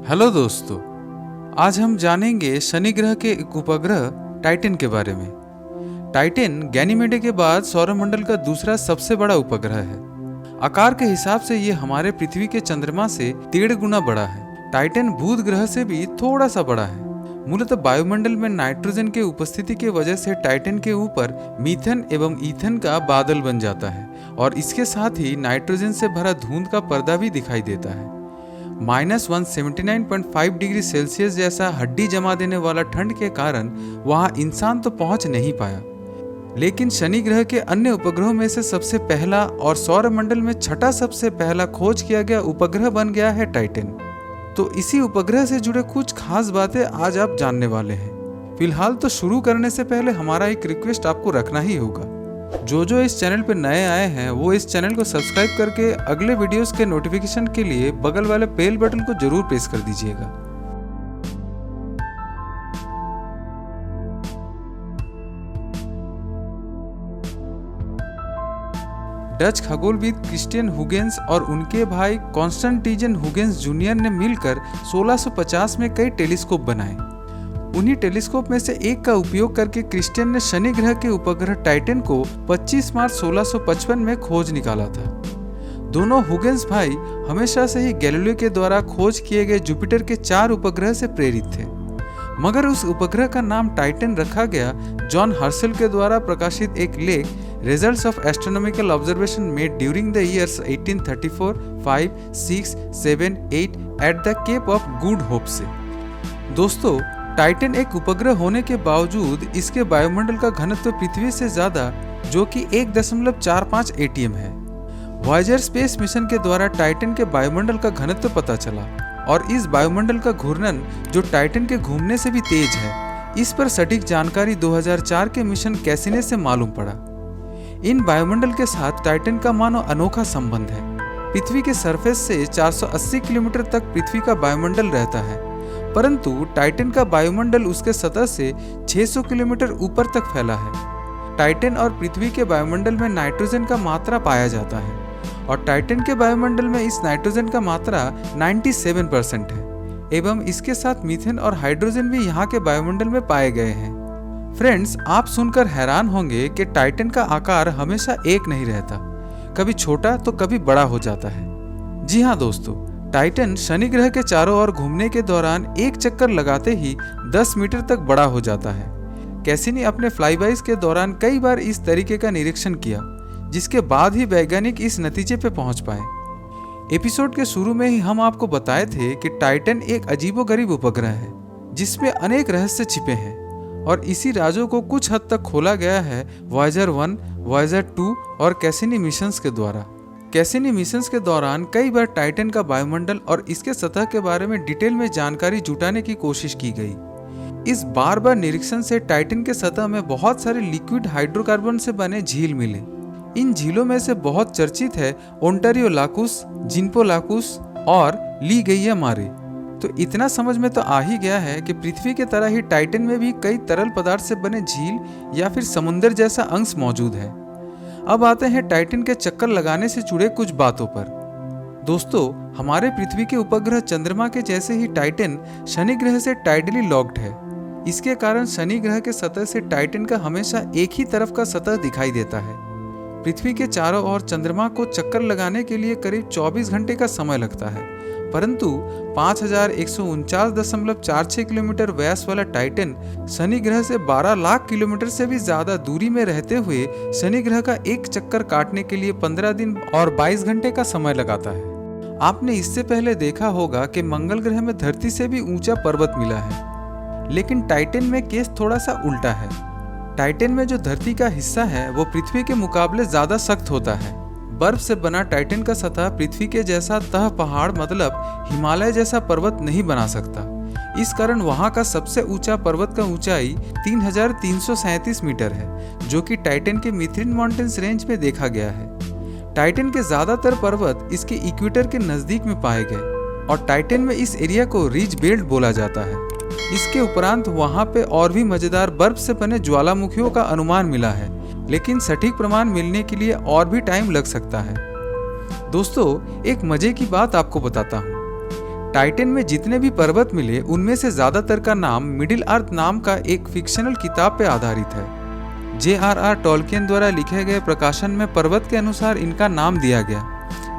Hello दोस्तों, आज हम जानेंगे शनि ग्रह के एक उपग्रह टाइटन के बारे में। टाइटन गैनीमेडे के बाद सौरमंडल का दूसरा सबसे बड़ा उपग्रह है। आकार के हिसाब से ये हमारे पृथ्वी के चंद्रमा से 1.5 गुना बड़ा है। टाइटन बुध ग्रह से भी थोड़ा सा बड़ा है। मूलतः वायुमंडल में नाइट्रोजन के उपस्थिति की वजह से टाइटन के ऊपर मीथेन एवं ईथन का बादल बन जाता है और इसके साथ ही नाइट्रोजन से भरा धुंध का पर्दा भी दिखाई देता है। -179.5 डिग्री सेल्सियस जैसा हड्डी जमा देने वाला ठंड के कारण वहां इंसान तो पहुंच नहीं पाया, लेकिन शनि ग्रह के अन्य उपग्रहों में से सबसे पहला और सौरमंडल में छठा सबसे पहला खोज किया गया उपग्रह बन गया है टाइटन। तो इसी उपग्रह से जुड़े कुछ खास बातें आज आप जानने वाले हैं। फिलहाल तो शुरू करने से पहले हमारा एक रिक्वेस्ट आपको रखना ही होगा। जो इस चैनल पर नए आए हैं वो इस चैनल को सब्सक्राइब करके अगले वीडियोस के नोटिफिकेशन के लिए बगल वाले बेल बटन को जरूर प्रेस कर दीजिएगा। डच खगोलविद क्रिस्टियन हुगेंस और उनके भाई कॉन्स्टेंटिन हुगेंस जूनियर ने मिलकर 1650 में कई टेलीस्कोप बनाए। उन्हीं टेलीस्कोप में से एक का उपयोग करके क्रिस्टियन ने शनि ग्रह के उपग्रह टाइटन को 25 मार्च 1655 में खोज निकाला था। दोनों हुगेंस भाई हमेशा से ही गैलीलियो के द्वारा खोज किए गए जुपिटर के 4 उपग्रह से प्रेरित थे, मगर उस उपग्रह का नाम टाइटन रखा गया जॉन हर्शल के द्वारा प्रकाशित एक लेख results of astronomical observation made during the years 1834, 5, 6, 7, 8 at the Cape of Good Hope से। दोस्तों, टाइटन एक उपग्रह होने के बावजूद इसके वायुमंडल का घनत्व पृथ्वी से ज्यादा, जो कि 1.45 ATM है। वॉयेजर स्पेस मिशन के द्वारा टाइटन के वायुमंडल का घनत्व पता चला और इस वायुमंडल का घूर्णन जो टाइटन के घूमने से भी तेज है, इस पर सटीक जानकारी 2004 के मिशन कैसिनी से मालूम पड़ा। इन वायुमंडल के साथ टाइटन का मानो अनोखा संबंध है। पृथ्वी के सरफेस से 480 किलोमीटर तक पृथ्वी का वायुमंडल रहता है, परंतु टाइटन का वायुमंडल उसके सतह से 600 किलोमीटर ऊपर तक फैला है। टाइटन और पृथ्वी के वायुमंडल में नाइट्रोजन का मात्रा पाया जाता है और टाइटन के वायुमंडल में इस नाइट्रोजन का मात्रा 97% है एवं इसके साथ मीथेन और हाइड्रोजन भी यहाँ के वायुमंडल में पाए गए हैं। फ्रेंड्स, आप सुनकर हैरान होंगे कि टाइटन का आकार हमेशा एक नहीं रहता, कभी छोटा तो कभी बड़ा हो जाता है। जी हाँ दोस्तों, टाइटन शनि ग्रह के चारों ओर घूमने के दौरान एक चक्कर लगाते ही 10 मीटर तक बड़ा हो जाता है। कैसिनी अपने फ्लाईबाइज के दौरान कई बार इस तरीके का निरीक्षण किया, जिसके बाद ही वैज्ञानिक इस नतीजे पे पहुंच पाए। एपिसोड के शुरू में ही हम आपको बताए थे कि टाइटन एक अजीबोगरीब उपग्रह है जिसमें अनेक रहस्य छिपे हैं और इसी राजों को कुछ हद तक खोला गया है वॉयेजर 1, वॉयेजर 2 और कैसिनी मिशंस के द्वारा। कैसिनी मिशंस के दौरान कई बार टाइटन का वायुमंडल और इसके सतह के बारे में डिटेल में जानकारी जुटाने की कोशिश की गई। इस बार निरीक्षण से टाइटन के सतह में बहुत सारे लिक्विड हाइड्रोकार्बन से बने झील मिले। इन झीलों में से बहुत चर्चित है ओंटारियो लाकुस, जिन्पो लाकुस और ली गैया मारे। तो इतना समझ में तो आ ही गया है कि पृथ्वी के तरह ही टाइटन में भी कई तरल पदार्थ से बने झील या फिर समुद्र जैसा अंश मौजूद है। अब आते हैं टाइटन के चक्कर लगाने से जुड़े कुछ बातों पर। दोस्तों, हमारे पृथ्वी के उपग्रह चंद्रमा के जैसे ही टाइटन शनि ग्रह से टाइडली लॉक्ड है। इसके कारण शनि ग्रह के सतह से टाइटन का हमेशा एक ही तरफ का सतह दिखाई देता है। पृथ्वी के चारों ओर चंद्रमा को चक्कर लगाने के लिए करीब 24 घंटे का समय लगता है, परंतु 5149.46 किलोमीटर व्यास वाला टाइटन शनि ग्रह से 12 लाख किलोमीटर से भी ज्यादा दूरी में रहते हुए शनि ग्रह का एक चक्कर काटने के लिए 15 दिन और 22 घंटे का समय लगाता है। आपने इससे पहले देखा होगा कि मंगल ग्रह में धरती से भी ऊंचा पर्वत मिला है, लेकिन टाइटन में केस थोड़ा सा उल्टा है। टाइटन में जो धरती का हिस्सा है वो पृथ्वी के मुकाबले ज्यादा सख्त होता है। बर्फ से बना टाइटन का सतह पृथ्वी के जैसा तह पहाड़ मतलब हिमालय जैसा पर्वत नहीं बना सकता। इस कारण वहां का सबसे ऊंचा पर्वत का ऊंचाई 3337 मीटर है, जो कि टाइटन के मिथ्रिन माउंटेन्स रेंज में देखा गया है। टाइटन के ज्यादातर पर्वत इसके इक्वेटर के नजदीक में पाए गए और टाइटन में इस एरिया को रिज बेल्ट बोला जाता है। इसके उपरांत वहां पे और भी मजेदार बर्फ से बने ज्वालामुखियों का अनुमान मिला है, लेकिन सटीक प्रमाण मिलने के लिए और भी टाइम लग सकता है। दोस्तों, एक मजे की बात आपको बताता हूँ। टाइटन में जितने भी पर्वत मिले उनमें से ज्यादातर का नाम मिडिल अर्थ नाम का एक फिक्शनल किताब पे आधारित है। J.R.R. टॉल्कियन द्वारा लिखे गए प्रकाशन में पर्वत के अनुसार इनका नाम दिया गया,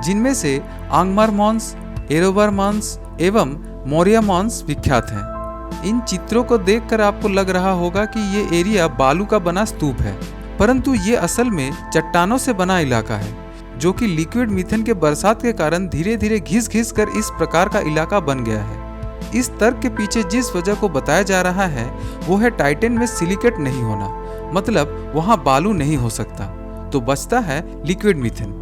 जिनमें से आंगमार मॉन्स, एरोबर मॉन्स एवं मोरिया मॉन्स विख्यात हैं। इन चित्रों को देखकर आपको लग रहा होगा कि ये एरिया बालू का बना स्तूप है, परंतु ये असल में चट्टानों से बना इलाका है, जो कि लिक्विड मीथेन के बरसात के कारण धीरे धीरे घिस कर इस प्रकार का इलाका बन गया है। इस तर्क के पीछे जिस वजह को बताया जा रहा है वो है टाइटन में सिलिकेट नहीं होना, मतलब वहाँ बालू नहीं हो सकता, तो बचता है लिक्विड मीथेन।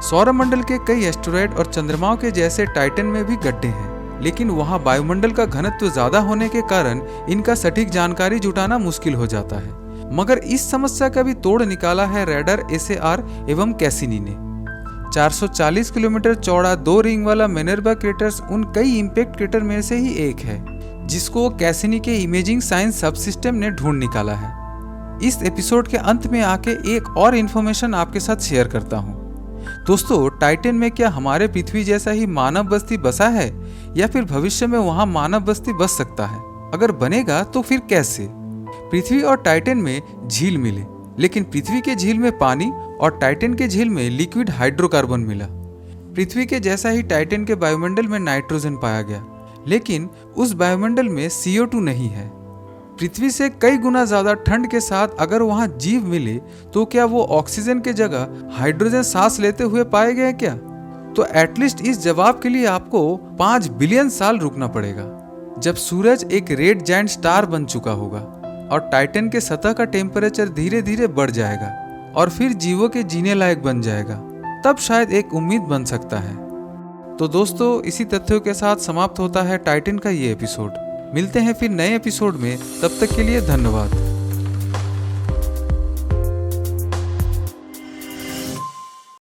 सौरमंडल के कई एस्टेरॉयड और चंद्रमाओं के जैसे टाइटन में भी गड्ढे हैं, लेकिन वहाँ वायुमंडल का घनत्व ज्यादा होने के कारण इनका सटीक जानकारी जुटाना मुश्किल हो जाता है। मगर इस समस्या का भी तोड़ निकाला है रैडर SAR एवं कैसिनी ने। 440 किलोमीटर चौड़ा 2 रिंग वाला मिनर्वा क्रेटर्स उन कई इम्पैक्ट क्रेटर में से ही एक है, जिसको कैसिनी के इमेजिंग साइंस सब सिस्टम ने ढूंढ निकाला है। इस एपिसोड के अंत में आके एक और इन्फॉर्मेशन आपके साथ शेयर करता हूँ। दोस्तों, टाइटन में क्या हमारे पृथ्वी जैसा ही मानव बस्ती बसा है, या फिर भविष्य में वहाँ मानव बस्ती बस सकता है? अगर बनेगा तो फिर कैसे? पृथ्वी और टाइटन में झील मिले, लेकिन पृथ्वी के झील में पानी और टाइटन के झील में लिक्विड हाइड्रोकार्बन मिला। पृथ्वी के जैसा ही टाइटन के वायुमंडल में नाइट्रोजन पाया गया, लेकिन उस वायुमंडल में CO2 नहीं है। पृथ्वी से कई गुना ज्यादा ठंड के साथ अगर वहां जीव मिले तो क्या वो ऑक्सीजन के जगह हाइड्रोजन सांस लेते हुए पाए गए क्या? तो एटलीस्ट इस जवाब के लिए आपको 5 बिलियन साल रुकना पड़ेगा, जब सूरज एक रेड जायंट स्टार बन चुका होगा और टाइटन के सतह का टेम्परेचर धीरे धीरे बढ़ जाएगा और फिर जीवों के जीने लायक बन जाएगा। तब शायद एक उम्मीद बन सकता है। तो दोस्तों, इसी तथ्यों के साथ समाप्त होता है टाइटन का ये एपिसोड। मिलते हैं फिर नए एपिसोड में, तब तक के लिए धन्यवाद।